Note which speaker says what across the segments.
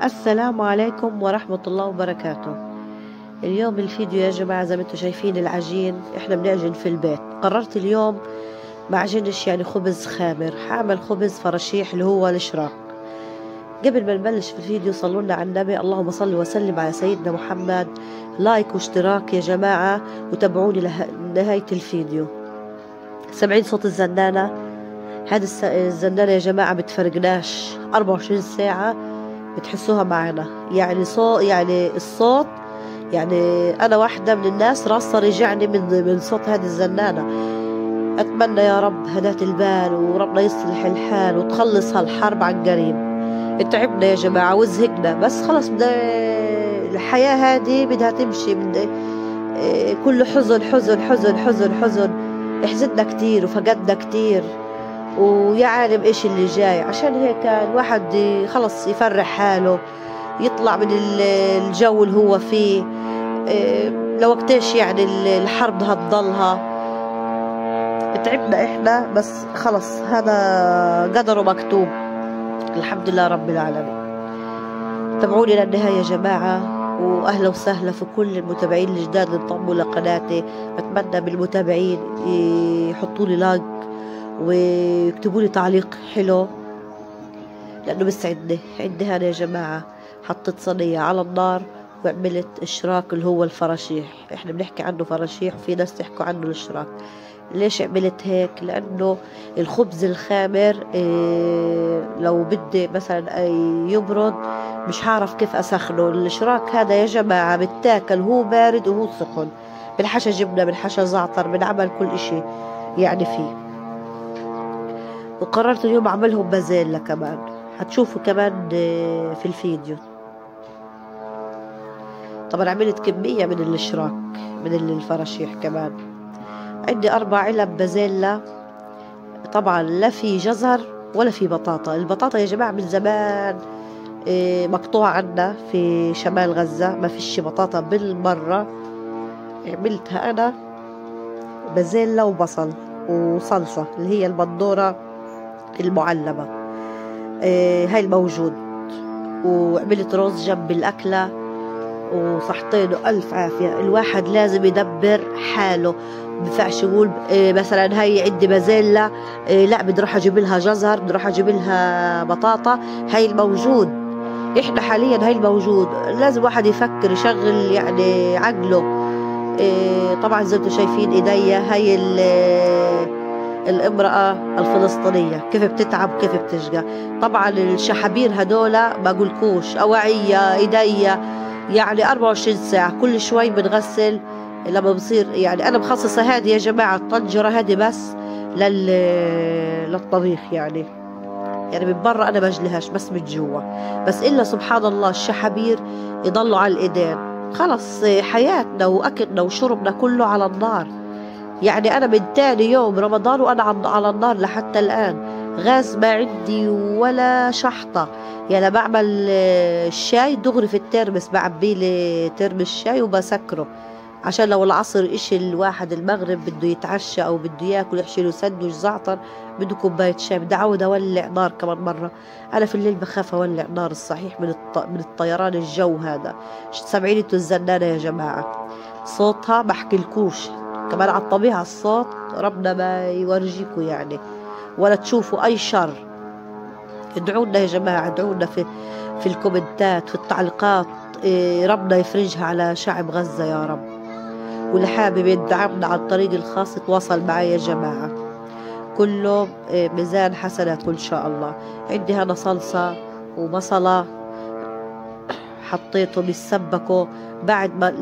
Speaker 1: السلام عليكم ورحمة الله وبركاته. اليوم الفيديو يا جماعة زي ما انتم شايفين العجين احنا بنعجن في البيت. قررت اليوم ما عجنش يعني خبز خامر، حاعمل خبز فراشيح اللي هو الاشراق. قبل ما نبلش في الفيديو صلوا لنا على النبي، اللهم صل وسلم على سيدنا محمد. لايك واشتراك يا جماعة وتابعوني لنهاية الفيديو. سامعين صوت الزنانة؟ هذه الزنانة يا جماعة بتفرقناش 24 ساعة، بتحسوها معنا. يعني الصوت يعني أنا واحدة من الناس راسها رجعني من صوت هذه الزنانة. أتمنى يا رب هداة البال وربنا يصلح الحال وتخلص هالحرب عن قريب. تعبنا يا جماعة وزهقنا، بس خلص الحياة هذه بدها تمشي. كله حزن حزن حزن حزن حزن، حزننا كتير وفقدنا كتير ويا عالم ايش اللي جاي. عشان هيك الواحد خلص يفرح حاله، يطلع من الجو اللي هو فيه. لوقتيش يعني الحرب هتضلها؟ تعبنا احنا، بس خلص هذا قدره مكتوب. الحمد لله رب العالمين. تابعوني للنهاية يا جماعة، واهلا وسهلا في كل المتابعين الجداد اللي انضموا لقناتي. اتمنى من المتابعين يحطوا لي لايك ويكتبوا لي تعليق حلو لانه بيسعدني. عندي هنا يا جماعة حطيت صينية على النار وعملت اشراك اللي هو الفراشيح. احنا بنحكي عنه فراشيح وفي ناس تحكوا عنه الاشراك. ليش عملت هيك؟ لانه الخبز الخامر لو بدي مثلا يبرد مش هعرف كيف اسخنه. الاشراك هذا يا جماعة بتاكل هو بارد وهو سخن، بنحشى جبنة، بنحشى زعتر، بنعمل كل اشي يعني فيه. وقررت اليوم اعملهم بازيلا كمان، هتشوفوا كمان في الفيديو. طبعا عملت كمية من الاشراك من الفراشيح كمان. عندي 4 علب بازيلا. طبعا لا في جزر ولا في بطاطا. البطاطا يا جماعة من زمان مقطوعة عنا في شمال غزة، ما فيش بطاطا بالمرة. عملتها أنا بازيلا وبصل وصلصة اللي هي البندورة المعلبة. هاي الموجود. وعملت رز جنب الأكلة وصحتين وألف عافية. الواحد لازم يدبر حاله، بينفعش يقول مثلا هاي عندي بازيلا لا بدي اروح اجيب لها جزر، بدي اروح اجيب لها بطاطا. هاي الموجود، احنا حاليا هاي الموجود. لازم واحد يفكر يشغل يعني عقله. طبعا زي ما انتم شايفين ايديا هاي الامرأة الفلسطينية كيف بتتعب كيف بتشقى. طبعا الشحابير هدولا ما اقولكوش، اواعية ايديا يعني 24 ساعة كل شوي بنغسل. لما بصير يعني انا مخصصة هذه يا جماعة الطنجرة هذه بس للطبيخ يعني من برا انا بجلهاش بس من جوا. بس الا سبحان الله الشحابير يضلوا على الايدين. خلص حياتنا واكلنا وشربنا كله على النار. يعني أنا من تاني يوم رمضان وأنا على النار لحتى الآن. غاز ما عندي ولا شحطة. يعني بعمل الشاي دغري في الترمس، بعبيلي ترمس الشاي وبسكره عشان لو العصر إشي الواحد المغرب بده يتعشى أو بده ياكل يحشي له سندويش زعتر بده كوباية شاي. بدي أعود أولع نار كمان مرة. أنا في الليل بخاف أولع نار الصحيح من الطيران الجو هذا. سامعين انتوا الزنانة يا جماعة؟ صوتها بحكيلكوش. كمان على الطبيعة الصوت ربنا ما يورجيكوا يعني ولا تشوفوا أي شر. ادعونا يا جماعة، ادعونا في الكومنتات في التعليقات. ربنا يفرجها على شعب غزة يا رب. واللي حابب يدعمنا عن طريق الخاص يتواصل معي يا جماعة، كله ميزان حسنات إن شاء الله. عندي هنا صلصة وبصلة حطيتهم يتسبكوا. بعد ما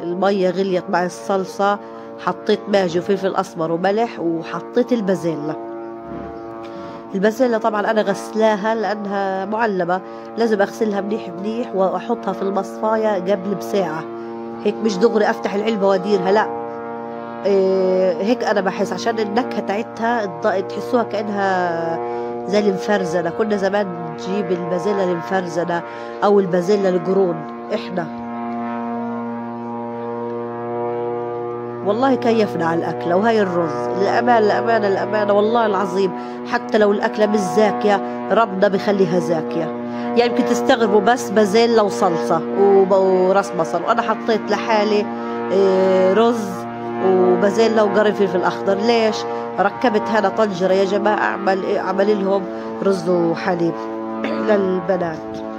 Speaker 1: المية غليت مع الصلصة حطيت ماجي وفلفل أسمر وملح وحطيت البازيلا. البازيلا طبعا أنا غسلاها لأنها معلبة، لازم أغسلها منيح منيح وأحطها في المصفاية قبل بساعة. هيك مش دغري أفتح العلبة وأديرها، لا. هيك أنا بحس عشان النكهة تاعتها تحسوها كأنها زي المفرزنة. كنا زمان نجيب البازيلا المفرزنة أو البازيلا القرون. إحنا والله كيفنا على الأكلة. وهي الرز الأمانة والله العظيم حتى لو الأكلة مش زاكية ربنا بخليها زاكية. يعني يمكن تستغربوا بس بازيلا وصلصة وراس بصل، وأنا حطيت لحالي رز وبازيلا وقرنفل في الأخضر. ليش؟ ركبت هنا طنجرة يا جماعة، أعمل لهم رز وحليب للبنات.